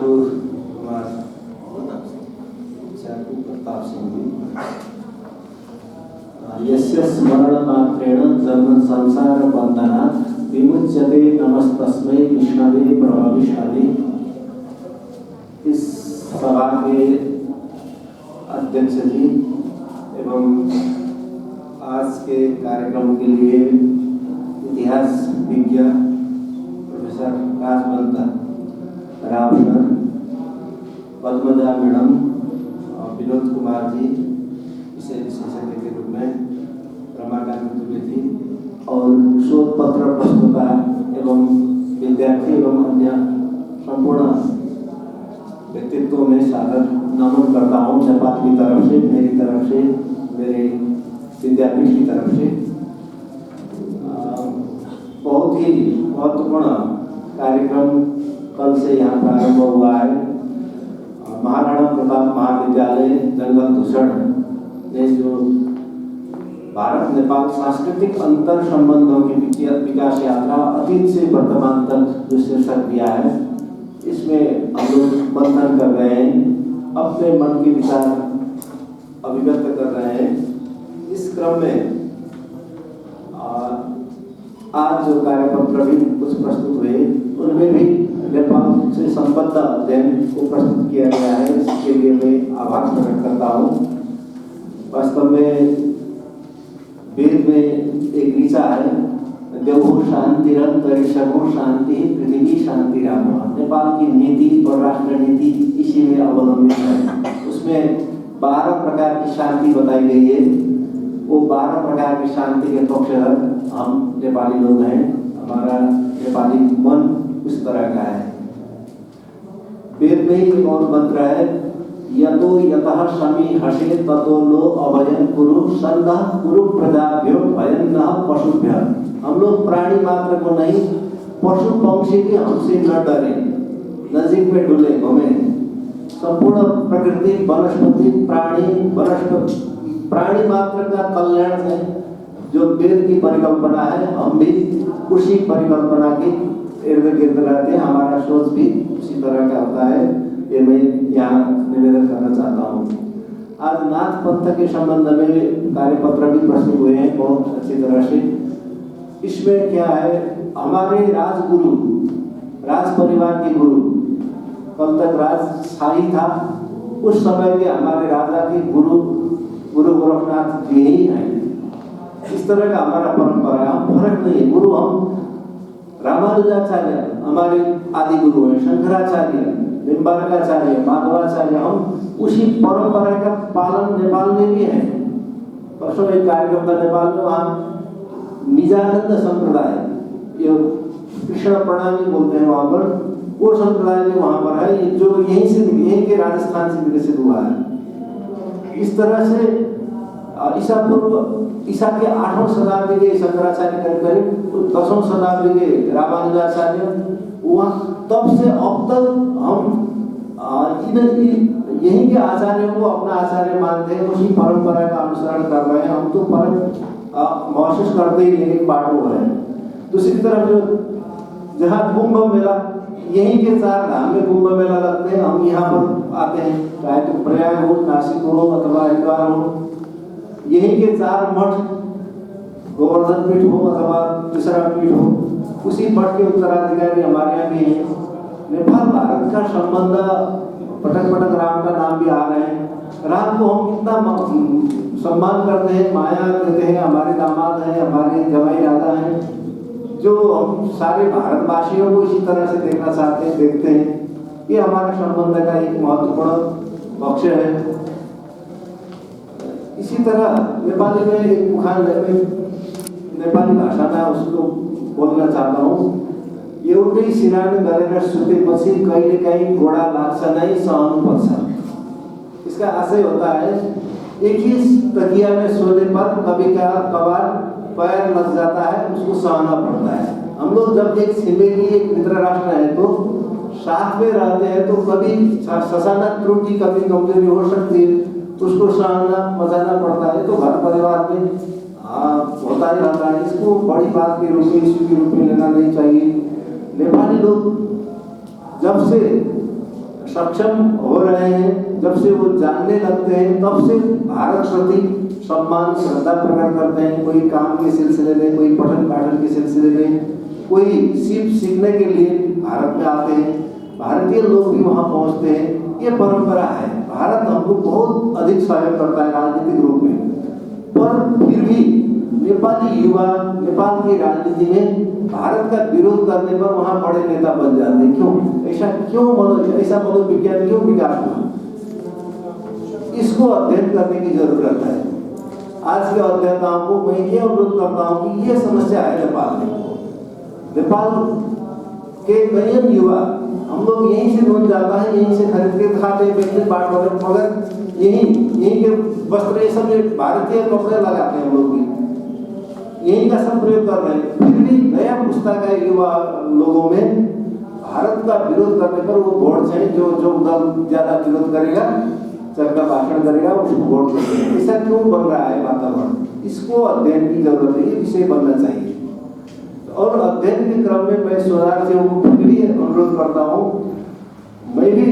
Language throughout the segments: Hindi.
ठाकुर कुमार प्रताप सिंह जी। यस्य स्मरणमात्रेण जन्म संसार बंधनात् विमुच्यते नमस्तस्मै विष्णवे प्रभविष्णवे। इस सभा के अध्यक्ष जी एवं आज के कार्यक्रम के लिए इतिहास विज्ञ professor Rajwant Rao sir, Padmaja madam, Vinod Kumar ji विषय विशेषज्ञ के रूप में, रमाकांत दुबे जी और शोध पत्र प्रस्तुता एवं विद्यार्थी एवं अन्य संपूर्ण व्यक्तित्व में सादर नमन करता हूँ नेपाल की तरफ से, मेरी तरफ से, मेरे विद्यापीठ की तरफ से। बहुत ही महत्वपूर्ण कार्यक्रम कल से यहाँ प्रारंभ हुआ है। महाराणा प्रताप महाविद्यालय जंगल धूसर ने जो भारत नेपाल सांस्कृतिक अंतर संबंधों की विकास यात्रा अतीत से वर्तमान तक जो शीर्षक दिया है, इसमें हम लोग मंथन कर रहे हैं, अपने मन के विचार अभिव्यक्त कर रहे हैं। इस क्रम में आज जो कार्यपत्र भी कुछ प्रस्तुत हुए, उनमें भी नेपाल से संबद्ध अध्ययन को प्रस्तुत किया गया है। इसके लिए मैं आभार प्रकट करता हूँ। वास्तव में वेद में एक ऋचा है, देवो शांतिरंतरिक्षगो शांति पृथ्वी शांति राम। नेपाल की नीति और राष्ट्र नीति इसी में अवलंबित है। उसमें 12 प्रकार की शांति बताई गई है। वो 12 प्रकार की शांति के पक्षधर हम नेपाली लोग हैं। हमारा नेपाली मन उस तरह का है। वेद में ही एक और मंत्र है, यतो यतः शमी हसे ततो नो अभयं कुरु संदः कुरु प्रजाभ्यो भयं न पशुभ्य। हम लोग प्राणी मात्र को नहीं, पशु पंक्षी भी हमसे न डरे, नजीक में डुले घूमे। संपूर्ण प्रकृति, वनस्पति, प्राणी मात्र का कल्याण है जो वेद की परिकल्पना है। हम भी उसी परिकल्पना के इर्द गिर्द रहते हैं। हमारा सोच भी उसी तरह का होता है। ये मैं यहाँ निवेदन करना चाहता हूँ। आज नाथ पंथ के संबंध में कार्यपत्र भी प्रस्तुत हुए हैं बहुत अच्छी तरह से। इसमें क्या है, हमारे राजगुरु, राज परिवार के गुरु, कल तक राजशाही था, उस समय के हमारे राजा के गुरु गोरखनाथ जी ही हैं। इस तरह का हमारा परंपरा है। हम फर्क नहीं है। गुरु हम रामानुजाचार्य हमारे आदि गुरु हैं, शंकराचार्य, निम्बारकाचार्य, माधवाचार्य, हम उसी परंपरा का पालन नेपाल में भी है। परसों एक कार्यक्रम था नेपाल में, वहाँ निजानंद संप्रदाय, ये कृष्ण प्रणामी बोलते हैं वहाँ पर, वो संप्रदाय भी वहाँ पर है, जो यहीं के राजस्थान से विकसित हुआ है। इस तरह से ईसा के 8वीं शताब्दी के शंकराचार्य करीब 10वीं शताब्दी के रामानुजाचार्य, वहाँ तब से अब तक हम यहीं के आचार्यों को अपना आचार्य मानते हैं, उसी परंपरा का अनुसरण कर रहे हैं। हम तो फर्क महसूस करते ही नहीं, बाटो है। दूसरी तरफ जो जहाँ कुंभ मेला, यहीं के 4 धाम में कुंभ मेला लगते हैं, हम यहाँ पर आते हैं, चाहे तो प्रयाग हो, नासिक हो अथवा हरिद्वार हो। यहीं के 4 मठ, गोवर्धन पीठ हो अथवा तीसरा पीठ हो, उसी मठ के उत्तराधिकारी हमारे यहाँ भी हैं। नेपाल भारत का संबंध, पटक पटक राम का नाम भी आ रहे हैं। राम को हम कितना सम्मान करते हैं, माया देते हैं। हमारे दामाद हैं, हमारे जवाई राजा हैं, जो हम सारे भारतवासियों को इसी तरह से देखना चाहते हैं, देखते हैं। ये हमारे संबंध का एक महत्वपूर्ण पक्ष है। इसी तरह नेपाली में एक मुखान है, नेपाली भाषा में उसको बोलना चाहता हूँ। एउटै सिरानी गरेर सुतेपछि कहिलेकाहीँ घोडा लाग्छ नै सहनुपर्छ। इसका आशय होता है, एक ही तकिया में सोने पर कभी कभार पैर लग जाता है, उसको सहना पड़ता है। हम लोग जब एक छिमेकी, एक मित्र राष्ट्र है तो साथ में रहते हैं, तो कभी ससाना त्रुटि, कभी कमजोरी हो सकती है, तो उसको सहना मचाना पड़ता है। तो घर परिवार में होता ही रहता है। इसको बड़ी बात के रूप में, इश्यू के रूप में लेना नहीं चाहिए। नेपाली लोग जब से सक्षम हो रहे हैं, जब से वो जानने लगते हैं, तब से भारत प्रति सम्मान श्रद्धा प्रकट करते हैं। कोई काम के सिलसिले में, कोई पठन पाठन के सिलसिले में, कोई सीखने के लिए भारत में आते हैं, भारतीय लोग भी वहाँ पहुँचते हैं। ये परंपरा है। भारत हमको बहुत अधिक सहयोग करता है राजनीतिक रूप में, पर फिर भी नेपाली युवा नेपाल की राजनीति में भारत का विरोध करने पर वहाँ बड़े नेता बन जाते हैं। क्यों ऐसा ऐसा मनोविज्ञान क्यों विकास हुआ? इसको अध्ययन करने की जरूरत है। आज के अध्येताओं को मैं ये अनुरोध करता हूँ कि ये समस्या है नेपाल में। नेपाल के कई युवा, हम लोग यहीं से लोन जाता है, यहीं से खरीद के खाते हैं, बेचते बाट वगैरह, मगर यहीं के वस्त्र ये सब भारतीय कपड़े लगाते हैं हम लोग भी, यही का सब प्रयोग कर रहे हैं। फिर भी नया पुस्ता का युवा लोगों में भारत का विरोध करने पर वो वोट चाहिए। जो दल ज्यादा विरोध करेगा, सबका भाषण करेगा, उसको वोट देंगे। ऐसा क्यों बन रहा है वातावरण? इसको अध्ययन की जरूरत है, ये विषय बनना चाहिए। और अध्ययन के क्रम में मैं शोधार्थियों को फिर भी अनुरोध करता हूँ, मैं भी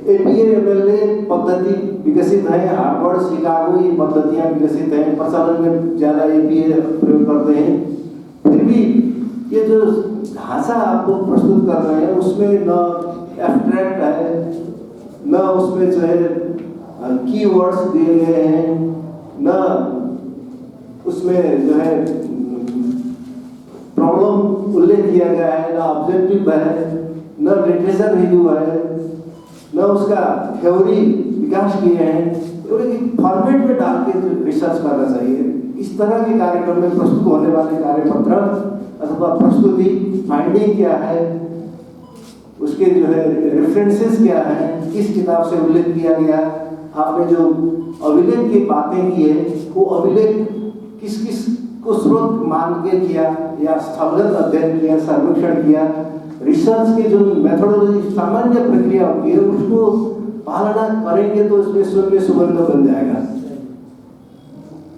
APA-MLA पद्धति विकसित है, हार्वर्ड शिकागो ये पद्धतियाँ विकसित हैं, प्रचलन में ज़्यादा APA प्रयोग करते हैं। फिर भी ये जो भाषा आप लोग प्रस्तुत कर रहे हैं उसमें न एब्स्ट्रैक्ट है, न उसमें जो है कीवर्ड्स दिए गए हैं, न उसमें जो है प्रॉब्लम उल्लेख किया गया है, न ऑब्जेक्टिव है, न लिटरेचर रिव्यू है, न उसका थ्योरी विकास किए हैं। तो फॉर्मेट में डाल के रिसर्च करना चाहिए। इस तरह के कार्यक्रम में प्रस्तुत होने वाले कार्यपत्र अथवा प्रस्तुति फाइंडिंग क्या है, उसके जो है रेफरेंसेस क्या है, किस किताब से उल्लेख किया गया, आपने जो अभिलेख की बातें की है वो अभिलेख किस किस को स्रोत मान के किया या स्थलगत अध्ययन किया, सर्वेक्षण किया, रिसर्च की जो मेथोडोलॉजी सामान्य प्रक्रिया होती है उसको पालना करेंगे तो इसमें शून्य सुगंध बन जाएगा।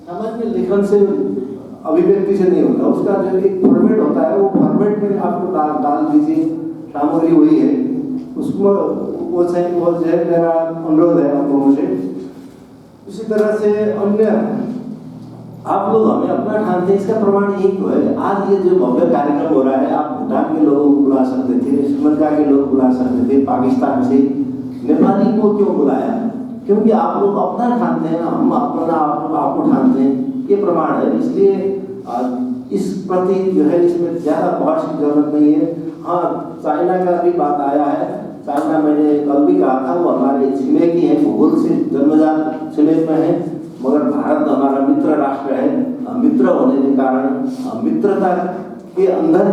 सामान्य लेखन से अभिव्यक्ति से नहीं होता, उसका जो एक फॉर्मेट होता है वो फॉर्मेट में आपको डाल दीजिए। सामग्री वही है, उसको वो जो है मेरा अनुरोध है आप लोगों से। इसी तरह से अन्य आप लोग हमें अपना ठानते हैं, इसका प्रमाण यही तो है। आज ये जो भव्य कार्यक्रम हो रहा है, आप भूटान के लोगों को बुला सकते थे, श्रीलंका के लोग बुला सकते थे, पाकिस्तान से, नेपाली को क्यों बुलाया? क्योंकि आप लोग अपना ठानते हैं ना, हम अपना आपको ठानते हैं, ये प्रमाण है। इसलिए इस प्रति जो है इसमें ज़्यादा बहस की जरूरत नहीं है। हाँ, चाइना का भी बात आया है। चाइना मैंने कल भी कहा था वो हमारे छिमेकी है, भूगोल से जन्मजात छिमेक में है, मगर भारत हमारा मित्र राष्ट्र है। मित्र होने के कारण मित्रता के अंदर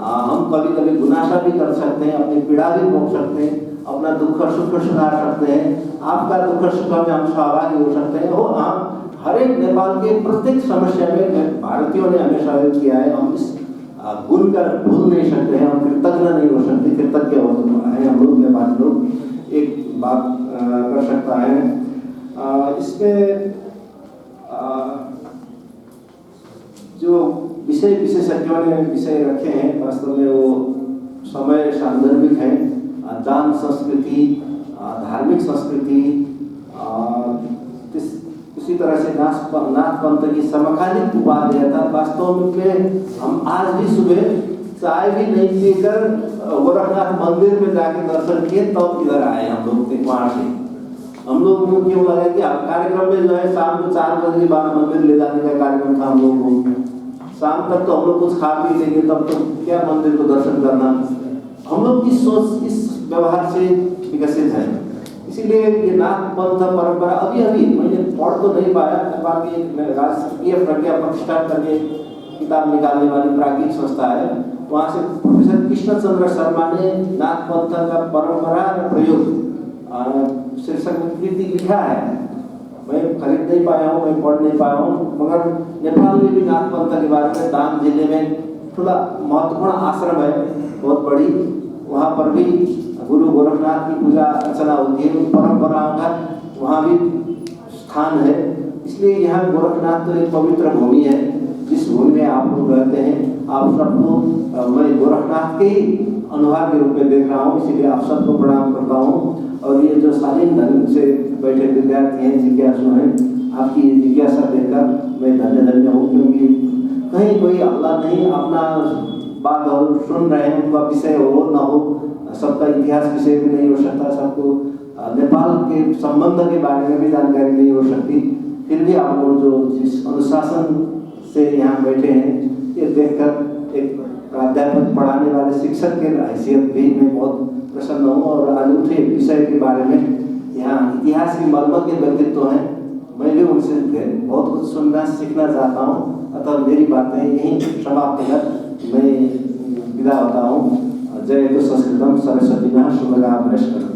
हम कभी कभी गुनाशा भी कर सकते हैं, अपनी पीड़ा भी भोग सकते हैं, अपना दुख सुख सुधार सकते हैं, आपका दुख सुख में हम सहभागी हो सकते हैं। और हाँ, हर एक नेपाल के प्रत्येक समस्या में भारतीयों ने हमें सहयोग किया है। हम इस गुण का भूल नहीं सकते हैं, हम कृतज्ञ नहीं हो सकते, कृतज्ञ हो है हम लोग नेपाली लोग। एक बात कर सकता है इसमें जो विशेषज्ञों ने विषय रखे हैं वास्तव में वो समय सांदर्भिक है। दान संस्कृति, धार्मिक संस्कृति, उसी तरह से नाथ पंथ की समकालीन उपादेयता। वास्तव में हम आज भी सुबह चाय भी नहीं पीकर गोरखनाथ मंदिर में जाके दर्शन किए, तब इधर आए हम लोग वहाँ से। हम लोग को क्यों लगा कि कार्यक्रम में जो है शाम को 4 बजे के बाद मंदिर ले जाने का कार्यक्रम था हम लोग को। शाम तक तो हम लोग कुछ खा पी लेंगे, तब तो क्या मंदिर को दर्शन करना। हम लोग की सोच इस व्यवहार से विकसित है। इसीलिए ये नाथ पंथ परंपरा अभी मैंने पढ़ तो नहीं पाया। नेपाल की राष्ट्रीय प्रज्ञा प्रतिष्ठान करके किताब निकालने वाली प्राज्ञिक संस्था है, वहाँ से प्रोफेसर कृष्णचंद्र शर्मा ने नाथ पंथ का परंपरा प्रयोग शीर्षक में कृति लिखा है। मैं खरीद नहीं पाया हूँ, मैं पढ़ नहीं पाया हूँ, मगर नेपाल में भी नाथ पंथ के बारे में दान जिले में थोड़ा महत्वपूर्ण आश्रम है, बहुत बड़ी। वहाँ पर भी गुरु गोरखनाथ की पूजा अर्चना होती है, उन परंपराओं का वहाँ भी स्थान है। इसलिए यहाँ गोरखनाथ तो एक पवित्र भूमि है, जिस भूमि में आप लोग रहते हैं। आप सबको मैं गोरखनाथ के अनुहार के रूप में देख रहा हूँ, इसीलिए आप सबको प्रणाम करता हूँ। और ये जो शालीन ढंग से बैठे विद्यार्थी हैं, जिज्ञासु हैं, आपकी ये जिज्ञासा देखकर मैं धन्य धन्य हूँ, क्योंकि कहीं कोई हल्ला नहीं, अपना बात और सुन रहे हैं, उनका विषय हो ना हो, सबका इतिहास विषय भी नहीं हो सकता, सबको नेपाल के संबंध के बारे में भी जानकारी नहीं हो सकती, फिर भी आप लोग जो जिस अनुशासन से यहाँ बैठे हैं, ये देखकर एक प्राध्यापक पढ़ाने वाले शिक्षक के हैसियत भी मैं बहुत प्रसन्न हूँ। और आज उठे विषय के बारे में यहाँ इतिहास की मर्मज्ञ व्यक्तित्व हैं, मैं भी उनसे बहुत कुछ सुनना सीखना चाहता हूँ। अतः मेरी बातें यहीं समाप्त कर मैं विदा होता हूँ। जय तो संस्कृतम सरस्वती शुभकामनाएं।